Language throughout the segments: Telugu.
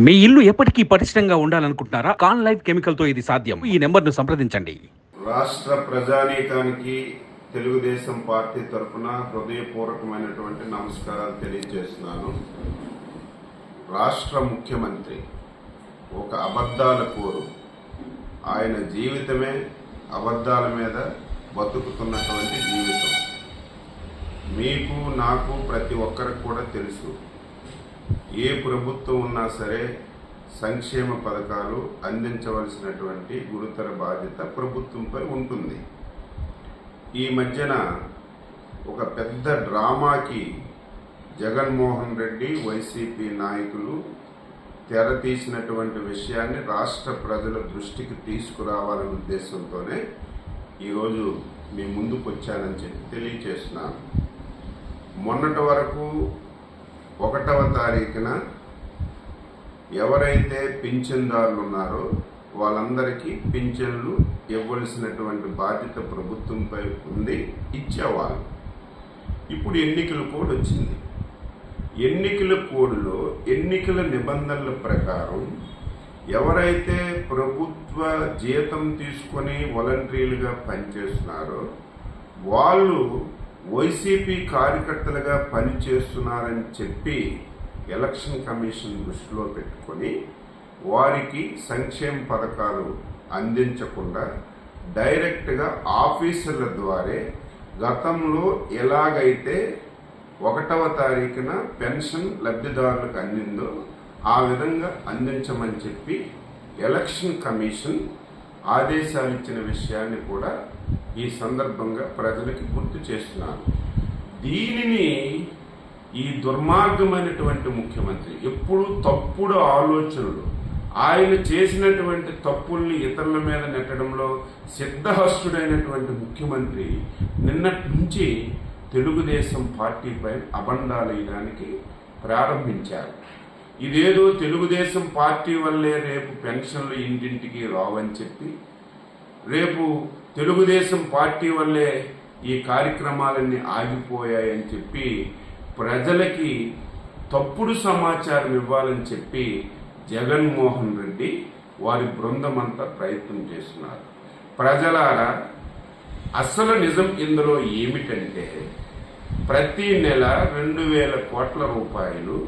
మీ ఇల్లు ఎప్పటికీ పటిష్టంగా ఉండాలనుకుంటున్నారా? కాన్ లైఫ్ కెమికల్ తో ఇది సాధ్యం. ఈ నెంబర్ను సంప్రదించండి. రాష్ట్ర ప్రజానీకానికి తెలుగుదేశం పార్టీ తరఫున హృదయపూర్వకమైనటువంటి నమస్కారాలు తెలియజేస్తున్నాను. రాష్ట్ర ముఖ్యమంత్రి ఒక అబద్ధాల కోరు. ఆయన జీవితమే అబద్ధాల మీద బతుకుతున్నటువంటి జీవితం. మీకు నాకు ప్రతి ఒక్కరికి కూడా తెలుసు, ఏ ప్రభుత్వం ఉన్నా సరే సంక్షేమ పథకాలు అందించవలసినటువంటి గురుతర బాధ్యత ప్రభుత్వంపై ఉంటుంది. ఈ మధ్యన ఒక పెద్ద డ్రామాకి జగన్మోహన్ రెడ్డి వైసీపీ నాయకులు తెర తీసినటువంటి విషయాన్ని రాష్ట్ర ప్రజల దృష్టికి తీసుకురావాలనే ఉద్దేశంతోనే ఈరోజు మీ ముందుకు వచ్చానని చెప్పి తెలియచేస్తున్నాను. మొన్నటి వరకు 1వ తారీఖున ఎవరైతే పింఛన్దారులు ఉన్నారో వాళ్ళందరికీ పింఛన్లు ఇవ్వాల్సినటువంటి బాధ్యత ప్రభుత్వంపై ఉంది, ఇచ్చేవాళ్ళు. ఇప్పుడు ఎన్నికల కోడ్ వచ్చింది. ఎన్నికల కోడ్లో ఎన్నికల నిబంధనల ప్రకారం ఎవరైతే ప్రభుత్వ జీతం తీసుకొని వాలంటీర్లుగా పనిచేస్తున్నారో వాళ్ళు వైసీపీ కార్యకర్తలుగా పనిచేస్తున్నారని చెప్పి ఎలక్షన్ కమిషన్ దృష్టిలో పెట్టుకొని వారికి సంక్షేమ పథకాలు అందించకుండా డైరెక్ట్గా ఆఫీసర్ల ద్వారా గతంలో ఎలాగైతే 1వ తారీఖున పెన్షన్ లబ్ధిదారులకు అందిందో ఆ విధంగా అందించమని చెప్పి ఎలక్షన్ కమిషన్ ఆదేశాలు ఇచ్చిన విషయాన్ని కూడా ఈ సందర్భంగా ప్రజలకి గుర్తు చేస్తున్నాను. దీనిని ఈ దుర్మార్గమైనటువంటి ముఖ్యమంత్రి ఎప్పుడు తప్పుడు ఆలోచనలు, ఆయన చేసినటువంటి తప్పుల్ని ఇతరుల మీద నెట్టడంలో సిద్ధహస్తుడైనటువంటి ముఖ్యమంత్రి నిన్నటి నుంచి తెలుగుదేశం పార్టీపై అబండాలేయడానికి ప్రారంభించారు. ఇదేదో తెలుగుదేశం పార్టీ వల్లే రేపు పెన్షన్లు ఇంటింటికి రావని చెప్పి, రేపు తెలుగుదేశం పార్టీ వల్లే ఈ కార్యక్రమాలన్నీ ఆగిపోయాయని చెప్పి ప్రజలకి తప్పుడు సమాచారం ఇవ్వాలని చెప్పి జగన్మోహన్ రెడ్డి వారి బృందం అంతా ప్రయత్నం చేస్తున్నారు. ప్రజలారా, అసలు నిజం ఇందులో ఏమిటంటే ప్రతి నెల 2,000 కోట్ల రూపాయలు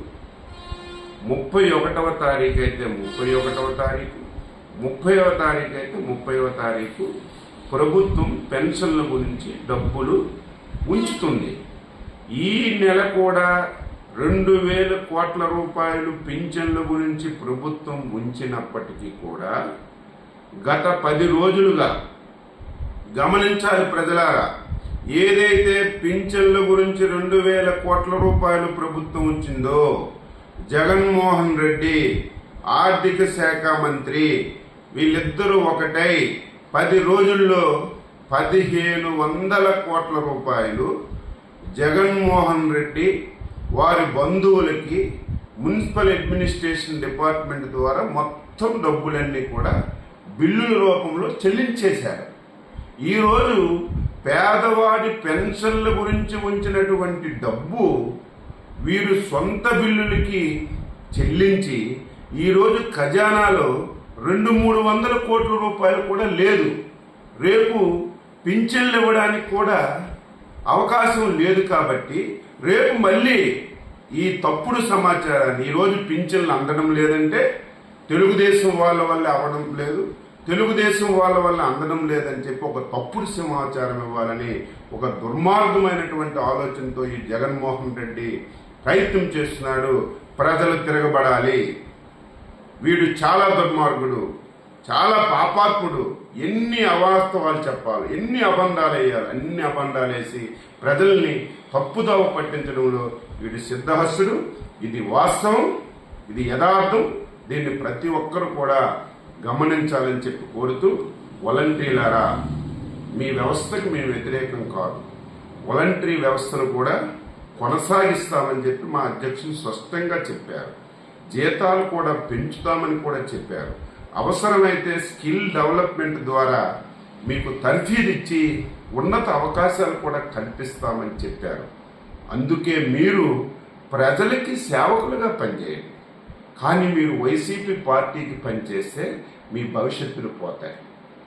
31వ తారీఖు అయితే 31వ తారీఖు, 30వ తారీఖు అయితే 30వ తారీఖు ప్రభుత్వం పెన్షన్ల గురించి డబ్బులు ఉంచుతుంది. ఈ నెల కూడా 2,000 కోట్ల రూపాయలు పింఛన్ల గురించి ప్రభుత్వం ఉంచినప్పటికీ కూడా గత 10 రోజులుగా గమనించాలి ప్రజలారా, ఏదైతే పింఛన్ల గురించి 2,000 కోట్ల రూపాయలు ప్రభుత్వం ఉంచిందో జగన్మోహన్ రెడ్డి ఆర్థిక శాఖ మంత్రి వీళ్ళిద్దరూ ఒకటై 10 రోజుల్లో 1,500 కోట్ల రూపాయలు జగన్మోహన్ రెడ్డి వారి బంధువులకి మున్సిపల్ అడ్మినిస్ట్రేషన్ డిపార్ట్మెంట్ ద్వారా మొత్తం డబ్బులన్నీ కూడా బిల్లుల రూపంలో చెల్లించేశారు. ఈరోజు పేదవాడి పెన్షన్ల గురించి ఉంచినటువంటి డబ్బు వీరు సొంత బిల్లులకి చెల్లించి ఈరోజు ఖజానాలో 200-300 కోట్ల రూపాయలు కూడా లేదు. రేపు పింఛన్లు ఇవ్వడానికి కూడా అవకాశం లేదు. కాబట్టి రేపు మళ్ళీ ఈ తప్పుడు సమాచారాన్ని, ఈరోజు పింఛన్లు అందడం లేదంటే తెలుగుదేశం వాళ్ళ వల్ల అవ్వడం లేదు, తెలుగుదేశం వాళ్ళ వల్ల అందడం లేదని చెప్పి ఒక తప్పుడు సమాచారం ఇవ్వాలని ఒక దుర్మార్గమైనటువంటి ఆలోచనతో ఈ జగన్మోహన్ రెడ్డి ప్రయత్నం చేస్తున్నాడు. ప్రజలు తిరగబడాలి, వీడు చాలా దుర్మార్గుడు, చాలా పాపాత్ముడు, ఎన్ని అవాస్తవాలు చెప్పాలి, ఎన్ని అబంధాలు వేయాలి, అన్ని అబంధాలు వేసి ప్రజల్ని తప్పుదోవ పట్టించడంలో వీడు సిద్ధహస్తుడు. ఇది వాస్తవం, ఇది యథార్థం. దీన్ని ప్రతి ఒక్కరు కూడా గమనించాలని చెప్పి కోరుతూ, వాలంటీర్లారా, మీ వ్యవస్థకు మేము వ్యతిరేకం కాదు, వాలంటరీ వ్యవస్థను కూడా కొనసాగిస్తామని చెప్పి మా అధ్యక్షులు స్పష్టంగా చెప్పారు. జీతాలు కూడా పెంచుతామని కూడా చెప్పారు. అవసరమైతే స్కిల్ డెవలప్మెంట్ ద్వారా మీకు తర్ఫీదిచ్చి ఉన్నత అవకాశాలు కూడా కల్పిస్తామని చెప్పారు. అందుకే మీరు ప్రజలకి సేవకులుగా పనిచేయండి. కానీ మీరు వైసీపీ పార్టీకి పనిచేస్తే మీ భవిష్యత్తులు పోతాయి.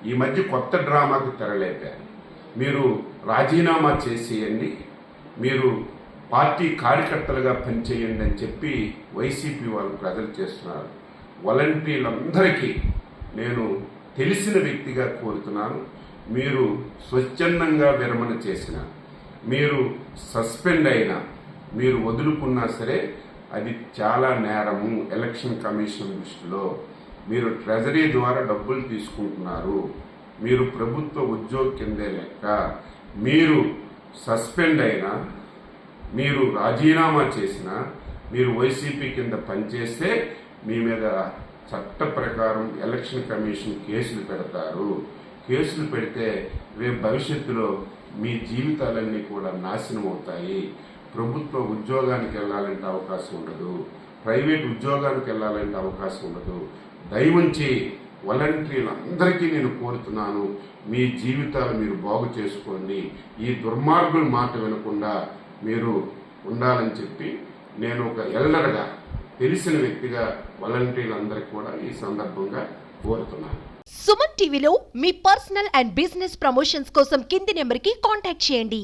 ఈ మధ్య కొత్త డ్రామాకు తెరలేపారు. మీరు రాజీనామా చేసేయండి, మీరు పార్టీ కార్యకర్తలుగా పనిచేయండి అని చెప్పి వైసీపీ వాళ్ళు ప్రజలు చేస్తున్నారు. వాలంటీర్లందరికీ నేను తెలిసిన వ్యక్తిగా కోరుతున్నాను, మీరు స్వచ్ఛందంగా విరమణ చేసిన, మీరు సస్పెండ్ అయినా, మీరు వదులుకున్నా సరే అది చాలా నేరము. ఎలక్షన్ కమిషన్ దృష్టిలో మీరు ట్రెజరీ ద్వారా డబ్బులు తీసుకుంటున్నారు, మీరు ప్రభుత్వ ఉద్యోగి కిందే లెక్క. మీరు సస్పెండ్ అయినా, మీరు రాజీనామా చేసినా, మీరు వైసీపీ కింద పనిచేస్తే మీ మీద చట్ట ప్రకారం ఎలక్షన్ కమిషన్ కేసులు పెడతారు. కేసులు పెడితే రేపు భవిష్యత్తులో మీ జీవితాలన్నీ కూడా నాశనం అవుతాయి. ప్రభుత్వ ఉద్యోగానికి వెళ్ళాలంటే అవకాశం ఉండదు, ప్రైవేట్ ఉద్యోగానికి వెళ్ళాలంటే అవకాశం ఉండదు. దయవుంచి వాలంటీర్లందరికీ నేను కోరుతున్నాను, మీ జీవితాలు మీరు బాగు చేసుకోండి. ఈ దుర్మార్గుల మాట వినకుండా మీరు ఉండాలని చెప్పి నేను ఒక ఎల్డర్గా, తెలిసిన వ్యక్తిగా వాలంటీర్లందరికీ కూడా ఈ సందర్భంగా కోరుతున్నాను. సుమన్ టీవీలో మీ పర్సనల్ అండ్ బిజినెస్ ప్రమోషన్స్ కోసం కింది నెంబర్కి కాంటాక్ట్ చేయండి.